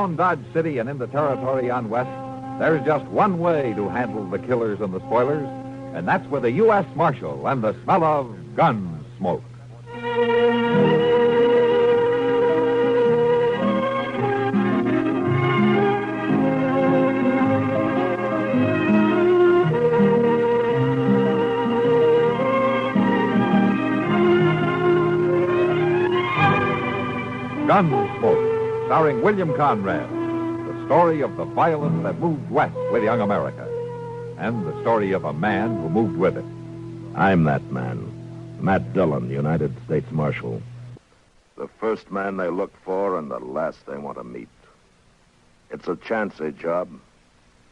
around Dodge City and into territory on west, there's just one way to handle the killers and the spoilers, and that's with a U.S. Marshal and the smell of Gunsmoke. Gunsmoke, starring William Conrad, the story of the violence that moved west with young America, and the story of a man who moved with it. I'm that man, Matt Dillon, United States Marshal. The first man they look for and the last they want to meet. It's a chancy job,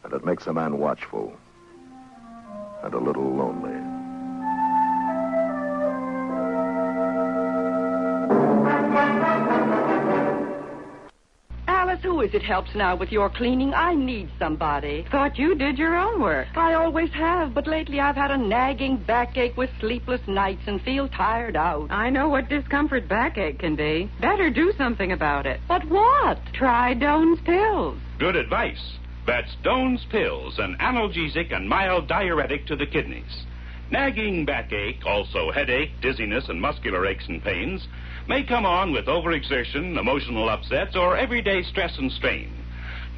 and it makes a man watchful and a little lonely. Who is it helps now with your cleaning? I need somebody. Thought you did your own work. I always have, but lately I've had a nagging backache with sleepless nights and feel tired out. I know what discomfort backache can be. Better do something about it. But what? Try Doan's pills. Good advice. That's Doan's pills, an analgesic and mild diuretic to the kidneys. Nagging backache, also headache, dizziness, and muscular aches and pains may come on with overexertion, emotional upsets, or everyday stress and strain.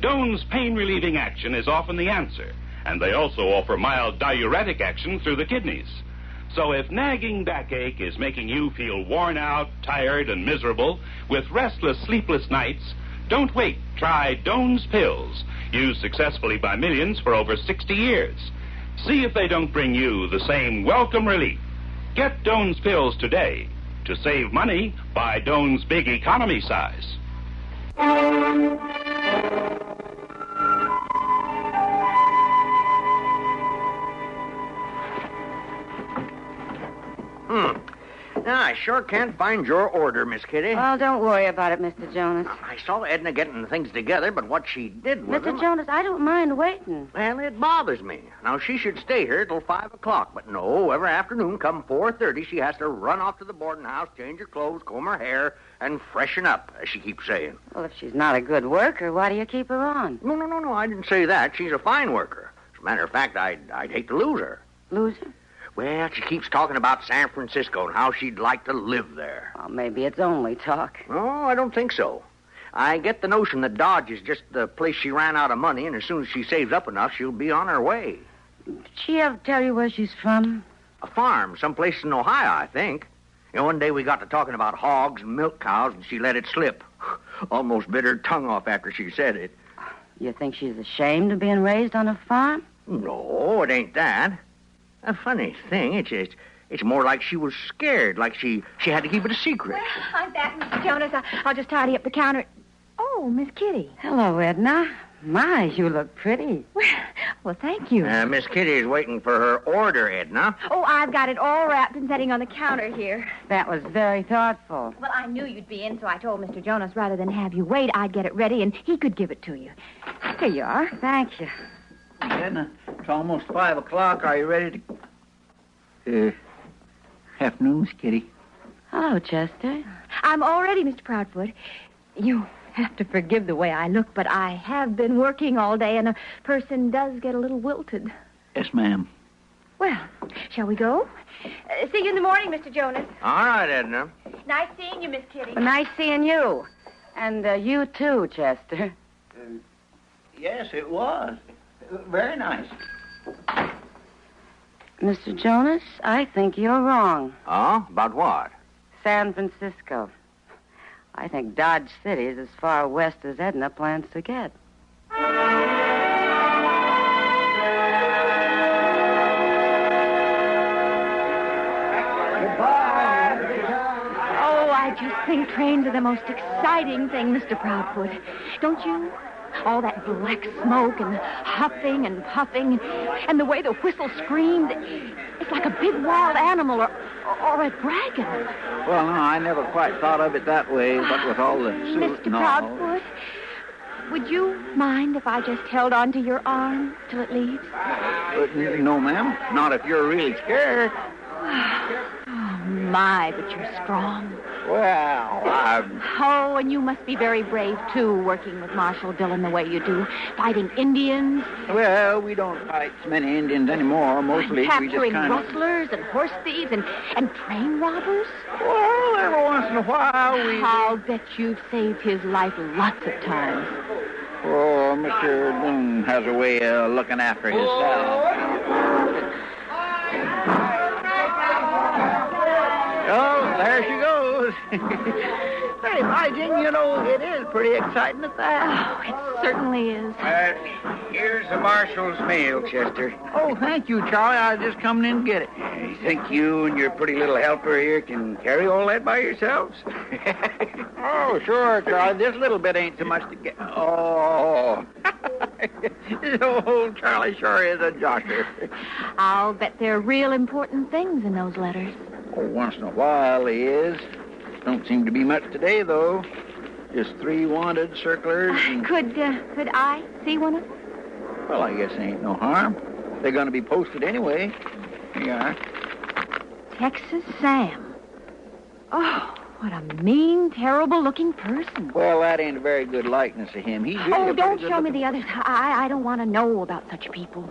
Doan's pain-relieving action is often the answer, and they also offer mild diuretic action through the kidneys. So if nagging backache is making you feel worn out, tired, and miserable, with restless, sleepless nights, don't wait. Try Doan's pills, used successfully by millions for over 60 years. See if they don't bring you the same welcome relief. Get Doan's pills today. To save money, buy Doan's big economy size. Now, I sure can't find your order, Miss Kitty. Well, don't worry about it, Mr. Jonas. I saw Edna getting the things together, but what she did with them... Mr. Jonas, I don't mind waiting. Well, it bothers me. Now, she should stay here till 5 o'clock, but no, every afternoon, come 4:30, she has to run off to the boarding house, change her clothes, comb her hair, and freshen up, as she keeps saying. Well, if she's not a good worker, why do you keep her on? No, I didn't say that. She's a fine worker. As a matter of fact, I'd hate to lose her. Lose her? Well, she keeps talking about San Francisco and how she'd like to live there. Well, maybe it's only talk. No, I don't think so. I get the notion that Dodge is just the place she ran out of money, and as soon as she saves up enough, she'll be on her way. Did she ever tell you where she's from? A farm, someplace in Ohio, I think. You know, one day we got to talking about hogs and milk cows, and she let it slip. Almost bit her tongue off after she said it. You think she's ashamed of being raised on a farm? No, it ain't that. A funny thing, it's more like she was scared, like she had to keep it a secret. Well, I'm back, Mr. Jonas. I'll just tidy up the counter. Oh, Miss Kitty. Hello, Edna. My, you look pretty. Well, thank you. Miss Kitty is waiting for her order, Edna. Oh, I've got it all wrapped and setting on the counter here. That was very thoughtful. Well, I knew you'd be in, so I told Mr. Jonas rather than have you wait, I'd get it ready, and he could give it to you. Here you are. Thank you. Edna, it's almost 5 o'clock. Are you ready to... afternoon, Miss Kitty. Hello, Chester. I'm all ready, Mr. Proudfoot. You have to forgive the way I look, but I have been working all day, and a person does get a little wilted. Yes, ma'am. Well, shall we go? See you in the morning, Mr. Jonas. All right, Edna. Nice seeing you, Miss Kitty. Well, nice seeing you. And you, too, Chester. Yes, it was. Very nice. Mr. Jonas, I think you're wrong. Oh? About what? San Francisco. I think Dodge City is as far west as Edna plans to get. Oh, I just think trains are the most exciting thing, Mr. Proudfoot. Don't you? All that black smoke and huffing and puffing, and the way the whistle screams, it's like a big wild animal or a dragon. Well, no, I never quite thought of it that way, but with all the suit Mr. and all... Proudfoot, would you mind if I just held on to your arm till it leaves? No, ma'am. Not if you're really scared. Oh, my, but you're strong. Well, Oh, and you must be very brave, too, working with Marshal Dillon the way you do. Fighting Indians. Well, we don't fight so many Indians anymore. Mostly we just Capturing kind of... rustlers and horse thieves and train robbers. Well, every once in a while we... I'll bet you've saved his life lots of times. Oh, Mr. Doan has a way of looking after his saddle. Oh, there she goes. Say, my Jane, you know, it is pretty exciting at that. Oh, it certainly is. Here's the marshal's mail, Chester. Oh, thank you, Charlie. I was just coming in to get it. You think you and your pretty little helper here can carry all that by yourselves? Oh, sure, Charlie. This little bit ain't so much to get. Oh. Old Charlie sure is a josher. I'll bet there are real important things in those letters. Oh, once in a while he is. Don't seem to be much today, though. Just 3 wanted circulars. Could I see one of them? Well, I guess there ain't no harm. They're going to be posted anyway. Here you are. Texas Sam. Oh, what a mean, terrible-looking person. Well, that ain't a very good likeness of him. He's really Oh, a don't pretty show me good-looking- the others. I don't want to know about such people.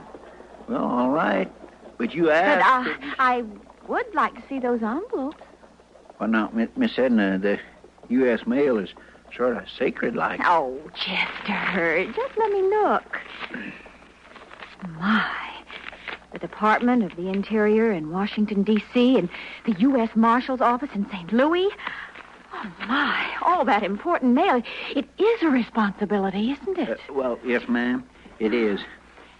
Well, all right. But you But asked. I would like to see those envelopes. Well, now, Miss Edna, the U.S. mail is sort of sacred-like. Oh, Chester, just let me look. My, the Department of the Interior in Washington, D.C., and the U.S. Marshal's Office in St. Louis. Oh, my, all that important mail. It is a responsibility, isn't it? Well, yes, ma'am, it is.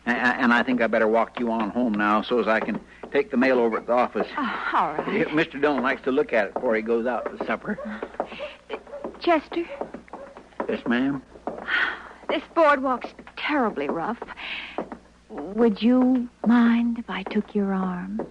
And I think I better walk you on home now so as I can take the mail over at the office. Oh, all right. Mr. Doan likes to look at it before he goes out to supper. Chester, Yes, ma'am. this boardwalk's terribly rough. Would you mind if I took your arm?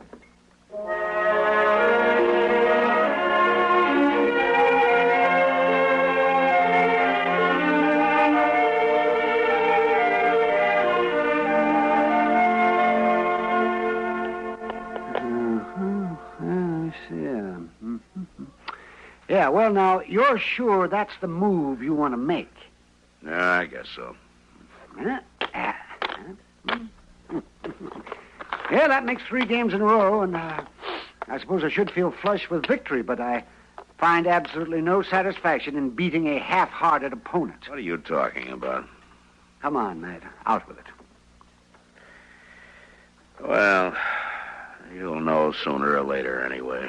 Yeah, well, now, you're sure that's the move you want to make? Yeah, I guess so. Huh? Yeah, that makes 3 games in a row, and I suppose I should feel flush with victory, but I find absolutely no satisfaction in beating a half-hearted opponent. What are you talking about? Come on, Matt, out with it. Well, you'll know sooner or later anyway.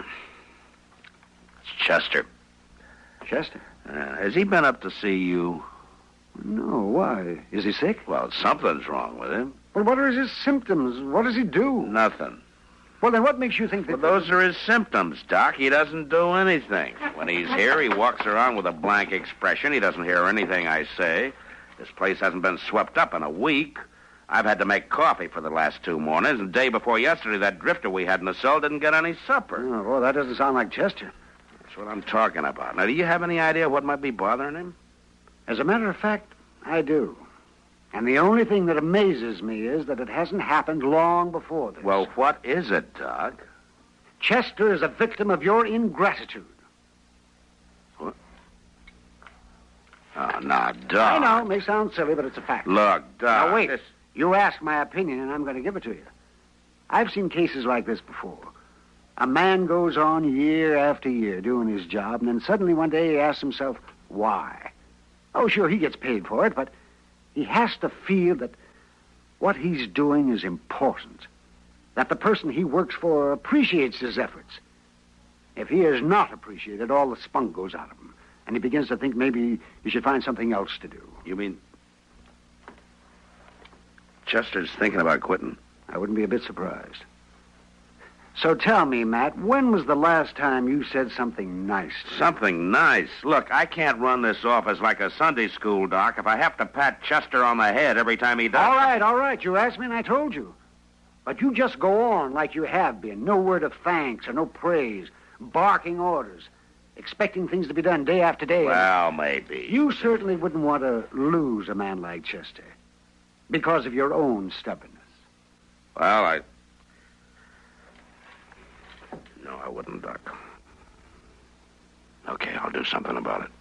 It's Chester. Chester? Has he been up to see you? No, why? Is he sick? Well, something's wrong with him. Well, what are his symptoms? What does he do? Nothing. Well, then what makes you think that... Well, those are his symptoms, Doc. He doesn't do anything. When he's here, he walks around with a blank expression. He doesn't hear anything I say. This place hasn't been swept up in a week. I've had to make coffee for the last 2 mornings, and the day before yesterday, that drifter we had in the cell didn't get any supper. Oh, well, that doesn't sound like Chester. That's what I'm talking about. Now, do you have any idea what might be bothering him? As a matter of fact, I do. And the only thing that amazes me is that it hasn't happened long before this. Well, what is it, Doc? Chester is a victim of your ingratitude. What? Oh, now, Doc. I know, it may sound silly, but it's a fact. Look, Doc. Now, wait. You asked my opinion, and I'm going to give it to you. I've seen cases like this before. A man goes on year after year doing his job, and then suddenly one day he asks himself, why? Oh, sure, he gets paid for it, but he has to feel that what he's doing is important, that the person he works for appreciates his efforts. If he is not appreciated, all the spunk goes out of him, and he begins to think maybe he should find something else to do. You mean Chester's thinking about quitting? I wouldn't be a bit surprised. So tell me, Matt, when was the last time you said something nice to him? Something nice? Look, I can't run this office like a Sunday school, Doc, if I have to pat Chester on the head every time he does. All right. You asked me and I told you. But you just go on like you have been. No word of thanks or no praise. Barking orders. Expecting things to be done day after day. Well, maybe. You certainly wouldn't want to lose a man like Chester. Because of your own stubbornness. Well, No, I wouldn't, Doc. Okay, I'll do something about it.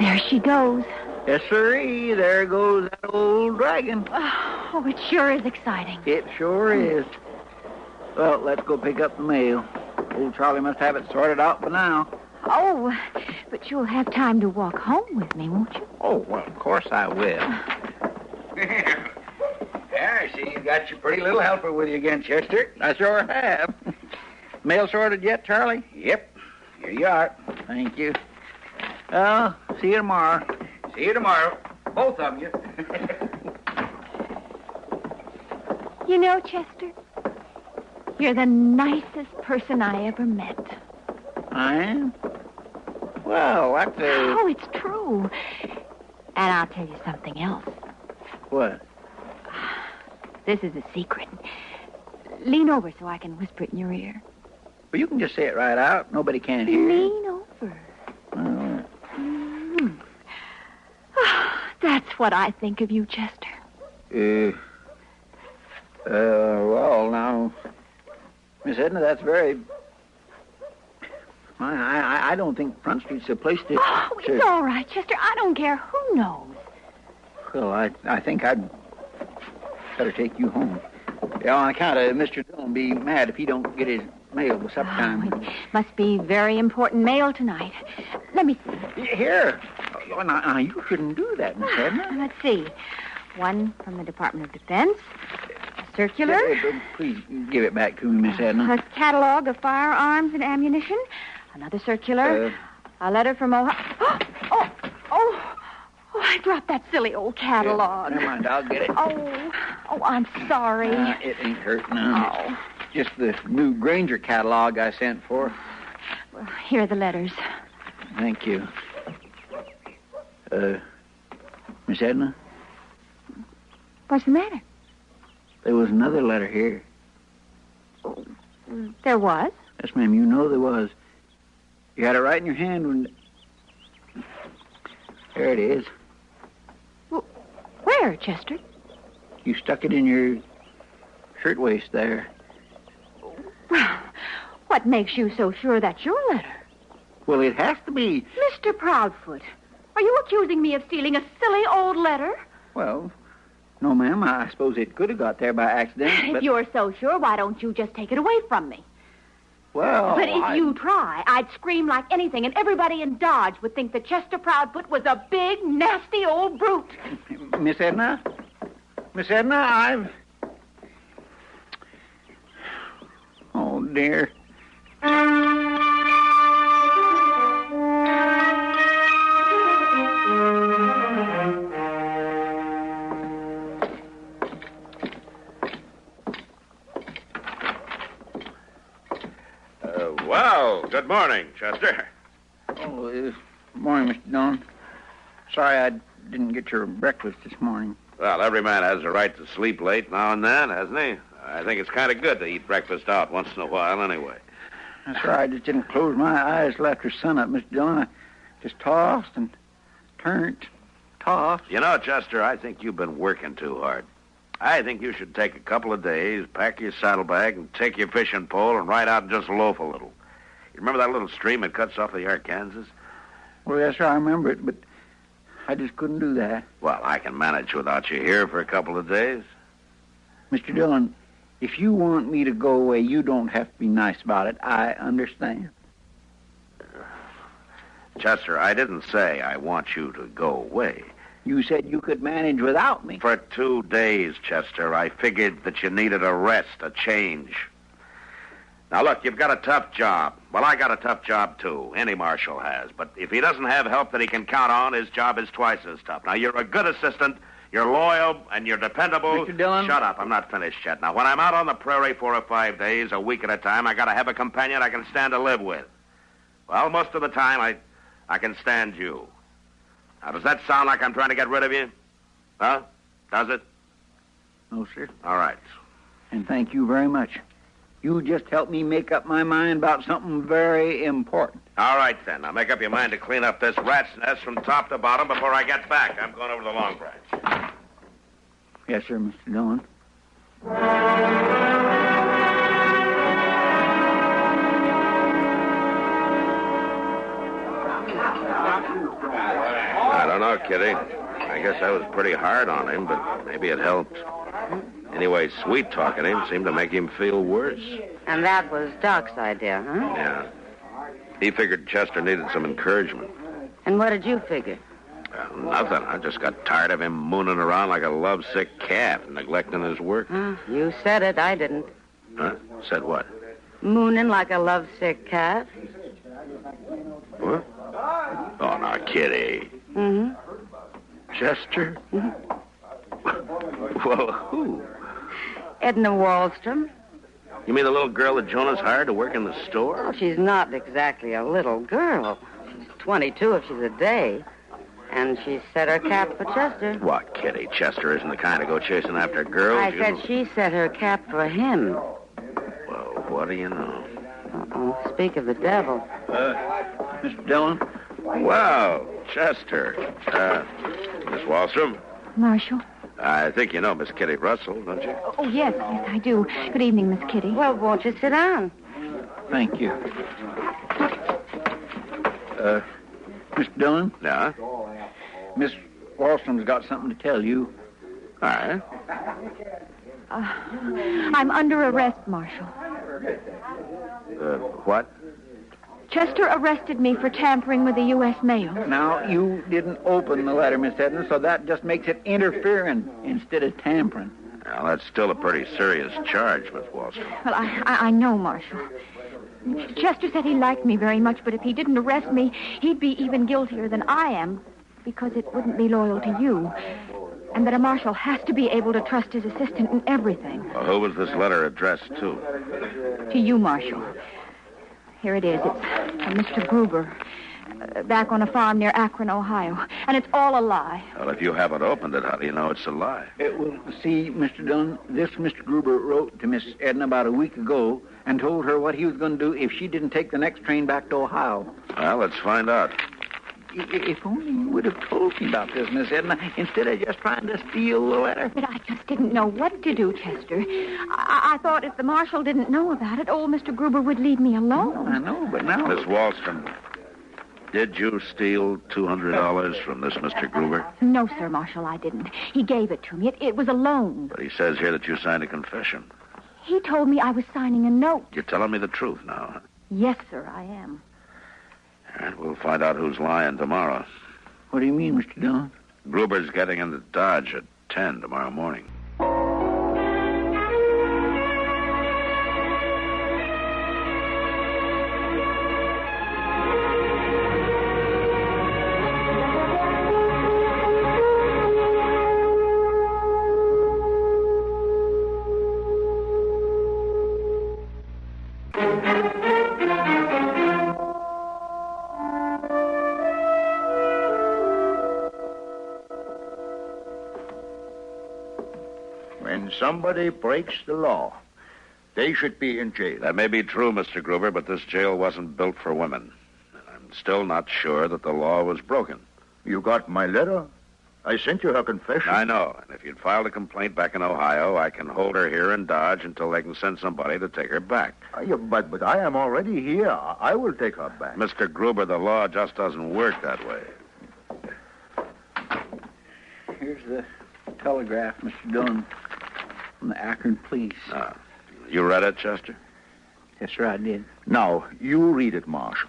There she goes. Yes, sirree. There goes that old dragon. Oh, it sure is exciting. It sure is. Well, let's go pick up the mail. Old Charlie must have it sorted out by now. Oh, but you'll have time to walk home with me, won't you? Oh, well, of course I will. Yeah, I see you got your pretty little helper with you again, Chester. I sure have. Mail sorted yet, Charlie? Yep. Here you are. Thank you. See you tomorrow. See you tomorrow. Both of you. You know, Chester, you're the nicest person I ever met. I am? Well, that's a... Oh, it's true. And I'll tell you something else. What? This is a secret. Lean over so I can whisper it in your ear. Well, you can just say it right out. Nobody can hear it. Lean over. Oh. That's what I think of you, Chester. Well, now, Miss Edna, that's very... I don't think Front Street's the place to... Oh, it's all right, Chester. I don't care who knows. Well, I think I'd better take you home. Yeah, on account of Mr. Dillon be mad if he don't get his mail by supper time. Oh, it must be very important mail tonight. Let me see. Here. Oh, now, you shouldn't do that, Miss Edna. Let's see. One from the Department of Defense. A circular. Please give it back to me, Miss Edna. A catalog of firearms and ammunition. Another circular. A letter from Ohio. Oh, I dropped that silly old catalog. Never mind, I'll get it. Oh, I'm sorry. It ain't hurt none. Oh. It's just the new Granger catalog I sent for. Well, here are the letters. Thank you. Miss Edna? What's the matter? There was another letter here. Oh, there was? Yes, ma'am, you know there was. You had it right in your hand when... There it is. Well, where, Chester? You stuck it in your shirtwaist there. Well, what makes you so sure that's your letter? Well, it has to be. Mr. Proudfoot, are you accusing me of stealing a silly old letter? Well, no, ma'am. I suppose it could have got there by accident, but... If you're so sure, why don't you just take it away from me? Well, But if you try, I'd scream like anything, and everybody in Dodge would think that Chester Proudfoot was a big, nasty old brute. Miss Edna? Miss Edna, I've... Oh, dear. Well, good morning, Chester. Oh, morning, Mr. Doan. Sorry I didn't get your breakfast this morning. Well, every man has a right to sleep late now and then, hasn't he? I think it's kind of good to eat breakfast out once in a while anyway. That's right. I just didn't close my eyes till after sunup, Mr. Dillon. I just tossed and turned, tossed. You know, Chester, I think you've been working too hard. I think you should take a couple of days, pack your saddlebag, and take your fishing pole and ride out and just loaf a little. You remember that little stream that cuts off the Arkansas? Well, yes, sir, I remember it, but I just couldn't do that. Well, I can manage without you here for a couple of days. Mr. Dillon, if you want me to go away, you don't have to be nice about it. I understand. Chester, I didn't say I want you to go away. You said you could manage without me. For 2 days, Chester, I figured that you needed a rest, a change. Now, look, you've got a tough job. Well, I got a tough job, too. Any marshal has. But if he doesn't have help that he can count on, his job is twice as tough. Now, you're a good assistant, you're loyal, and you're dependable. Mr. Dillon? Shut up. I'm not finished yet. Now, when I'm out on the prairie 4 or 5 days, a week at a time, I got to have a companion I can stand to live with. Well, most of the time, I can stand you. Now, does that sound like I'm trying to get rid of you? Huh? Does it? No, sir. All right. And thank you very much. You just helped me make up my mind about something very important. All right, then. Now, make up your mind to clean up this rat's nest from top to bottom before I get back. I'm going over to the Long Branch. Yes, sir, Mr. Dillon. I don't know, Kitty. I guess I was pretty hard on him, but maybe it helped. Anyway, sweet-talking him seemed to make him feel worse. And that was Doc's idea, huh? Yeah. He figured Chester needed some encouragement. And what did you figure? Nothing. I just got tired of him mooning around like a lovesick calf, neglecting his work. You said it. I didn't. Huh? Said what? Mooning like a lovesick calf. What? Oh, now, Kitty. Mm-hmm. Chester? Mm-hmm. Well, who? Edna Wallstrom. You mean the little girl that Jonas hired to work in the store? Oh, she's not exactly a little girl. She's 22 if she's a day. And she set her cap for Chester. What, Kitty? Chester isn't the kind to go chasing after girls. I said she set her cap for him. Well, what do you know? Uh-oh. Speak of the devil. Mr. Dillon? Well, Chester. Miss Wallstrom? Marshal? I think you know Miss Kitty Russell, don't you? Oh, yes, I do. Good evening, Miss Kitty. Well, won't you sit down? Thank you. Mr. Dillon? Yeah? Miss Wallstrom's got something to tell you. All right. I'm under arrest, Marshal. What? Chester arrested me for tampering with the U.S. mail. Now, you didn't open the letter, Miss Edna, so that just makes it interfering instead of tampering. Well, that's still a pretty serious charge, Miss Wallstrom. Well, I know, Marshal. Chester said he liked me very much, but if he didn't arrest me, he'd be even guiltier than I am, because it wouldn't be loyal to you. And that a marshal has to be able to trust his assistant in everything. Well, who was this letter addressed to? To you, Marshal. Here it is. It's from Mr. Gruber, back on a farm near Akron, Ohio. And it's all a lie. Well, if you haven't opened it, how do you know it's a lie? Well, see, Mr. Dunn, this Mr. Gruber wrote to Miss Edna about a week ago and told her what he was going to do if she didn't take the next train back to Ohio. Well, let's find out. If only you would have told me about this, Miss Edna, instead of just trying to steal the letter. But I just didn't know what to do, Chester. I thought if the marshal didn't know about it, old Mr. Gruber would leave me alone. I know, but now... Miss Wallstrom, did you steal $200 from this Mr. Gruber? No, sir, Marshal, I didn't. He gave it to me. It was a loan. But he says here that you signed a confession. He told me I was signing a note. You're telling me the truth now? Yes, sir, I am. All right, we'll find out who's lying tomorrow. What do you mean, Mr. Dillon? Gruber's getting into Dodge at 10 tomorrow morning. When somebody breaks the law, they should be in jail. That may be true, Mr. Gruber, but this jail wasn't built for women. And I'm still not sure that the law was broken. You got my letter? I sent you her confession. I know. And if you'd filed a complaint back in Ohio, I can hold her here in Dodge until they can send somebody to take her back. But I am already here. I will take her back. Mr. Gruber, the law just doesn't work that way. Here's the telegraph, Mr. Dillon, from the Akron police. You read it, Chester? Yes, sir, I did. Now, you read it, Marshal.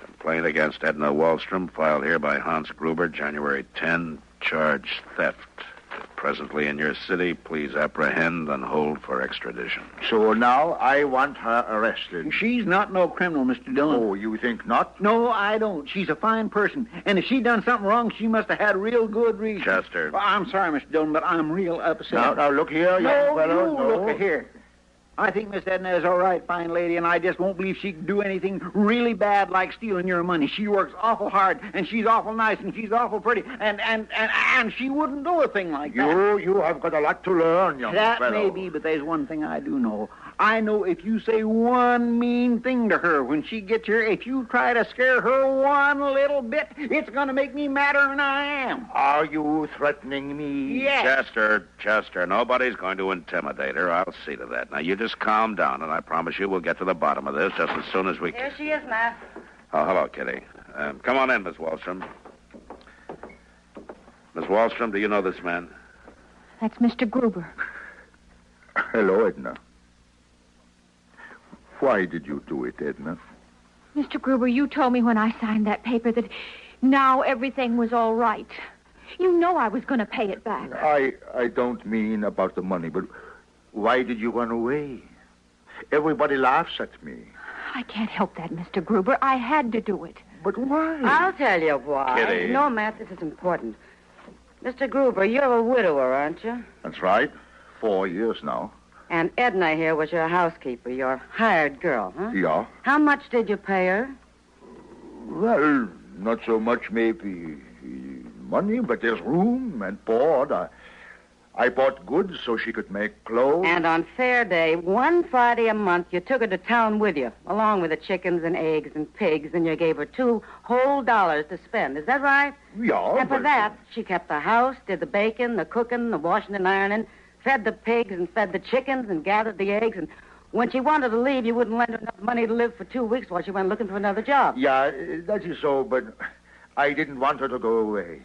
Complaint against Edna Wallstrom, filed here by Hans Gruber, January 10, charge theft. Presently in your city, please apprehend and hold for extradition. So now I want her arrested. She's not no criminal, Mr. Dillon. Oh, you think not? No, I don't. She's a fine person. And if she done something wrong, she must have had real good reason. Chester. Well, I'm sorry, Mr. Dillon, but I'm real upset. Now look here, young fellow. Look here. I think Miss Edna is all right, fine lady, and I just won't believe she could do anything really bad like stealing your money. She works awful hard, and she's awful nice, and she's awful pretty, and she wouldn't do a thing like that. You have got a lot to learn, young That fellow. may be, but there's one thing I do know. I know if you say one mean thing to her when she gets here, if you try to scare her one little bit, it's going to make me madder than I am. Are you threatening me? Yes. Chester, nobody's going to intimidate her. I'll see to that. Now, you just calm down, and I promise you we'll get to the bottom of this just as soon as we can. Here she is, Ma. Oh, hello, Kitty. Come on in, Miss Wallstrom. Miss Wallstrom, do you know this man? That's Mr. Gruber. Hello, Edna. Why did you do it, Edna? Mr. Gruber, you told me when I signed that paper that now everything was all right. You know I was going to pay it back. I don't mean about the money, but why did you run away? Everybody laughs at me. I can't help that, Mr. Gruber. I had to do it. But why? I'll tell you why. Kitty. No, Matt, this is important. Mr. Gruber, you're a widower, aren't you? That's right. 4 years now. And Edna here was your housekeeper, your hired girl, huh? Yeah. How much did you pay her? Well, not so much maybe money, but there's room and board. I bought goods so she could make clothes. And on fair day, one Friday a month, you took her to town with you, along with the chickens and eggs and pigs, and you gave her $2 whole to spend. Is that right? Yeah, And for that, she kept the house, did the baking, the cooking, the washing and ironing, fed the pigs and fed the chickens and gathered the eggs. And when she wanted to leave, you wouldn't lend her enough money to live for 2 weeks while she went looking for another job. Yeah, that is so, but I didn't want her to go away.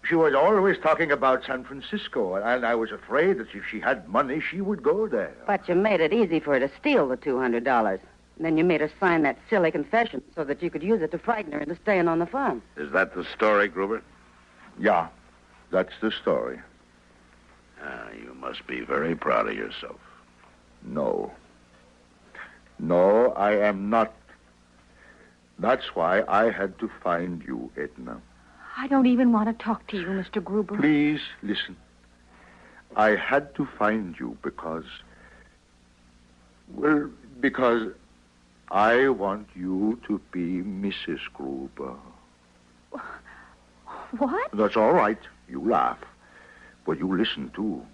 She was always talking about San Francisco, and I was afraid that if she had money, she would go there. But you made it easy for her to steal the $200. And then you made her sign that silly confession so that you could use it to frighten her into staying on the farm. Is that the story, Gruber? Yeah, that's the story. You must be very proud of yourself. No, I am not. That's why I had to find you, Edna. I don't even want to talk to you, Mr. Gruber. Please, listen. I had to find you because I want you to be Mrs. Gruber. What? That's all right. You laugh. But you listen, too.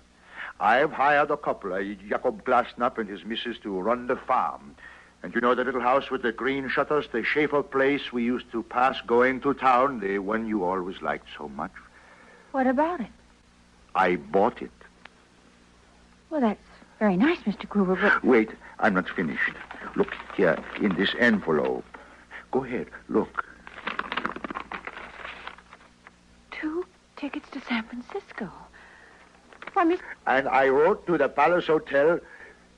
I've hired a couple, Jacob Glasnap and his missus, to run the farm. And you know the little house with the green shutters, the Schaefer place we used to pass going to town, the one you always liked so much? What about it? I bought it. Well, that's very nice, Mr. Gruber, but... Wait, I'm not finished. Look here, in this envelope. Go ahead, look. 2 tickets to San Francisco. Why, Miss... And I wrote to the Palace Hotel.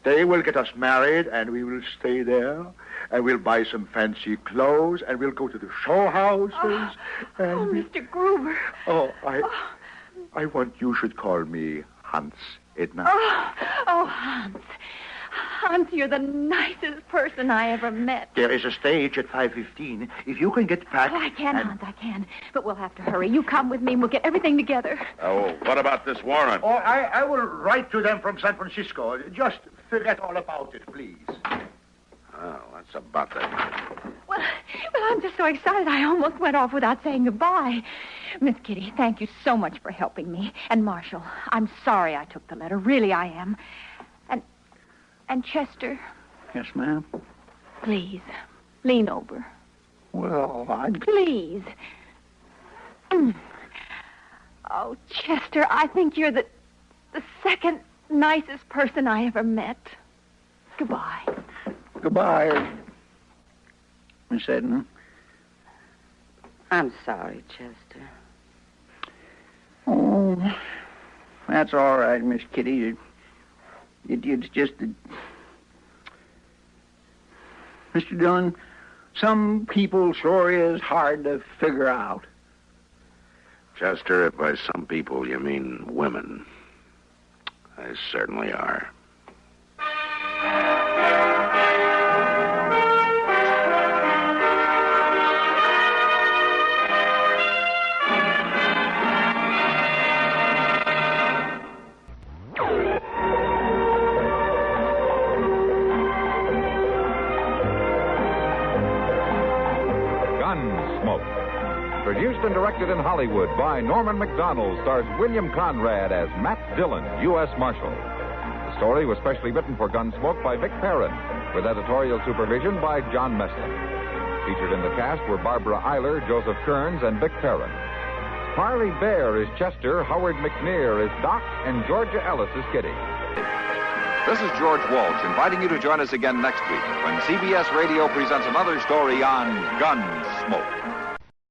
They will get us married, and we will stay there, and we'll buy some fancy clothes, and we'll go to the show houses. Mr. Gruber. I want you should call me Hans, Edna. Hans. Hans, you're the nicest person I ever met. There is a stage at 5:15. If you can get back... Oh, I can, Hans, I can. But we'll have to hurry. You come with me, and we'll get everything together. Oh, what about this warrant? Oh, I will write to them from San Francisco. Just forget all about it, please. Oh, that's about that. Well, I'm just so excited I almost went off without saying goodbye. Miss Kitty, thank you so much for helping me. And Marshall, I'm sorry I took the letter. Really, I am. And Chester. Yes, ma'am? Please, lean over. Well, Please. Oh, Chester, I think you're the second nicest person I ever met. Goodbye. Goodbye, Miss Edna. I'm sorry, Chester. Oh, that's all right, Miss Kitty. It's just that... Mr. Dillon, some people sure is hard to figure out. Chester, if by some people you mean women, they certainly are. Gunsmoke. Produced and directed in Hollywood by Norman Macdonnell, stars William Conrad as Matt Dillon, U.S. Marshal. The story was specially written for Gunsmoke by Vic Perrin, with editorial supervision by John Meston. Featured in the cast were Barbara Eiler, Joseph Kearns, and Vic Perrin. Parley Baer is Chester, Howard McNear is Doc, and Georgia Ellis is Kitty. This is George Walsh inviting you to join us again next week when CBS Radio presents another story on Gunsmoke.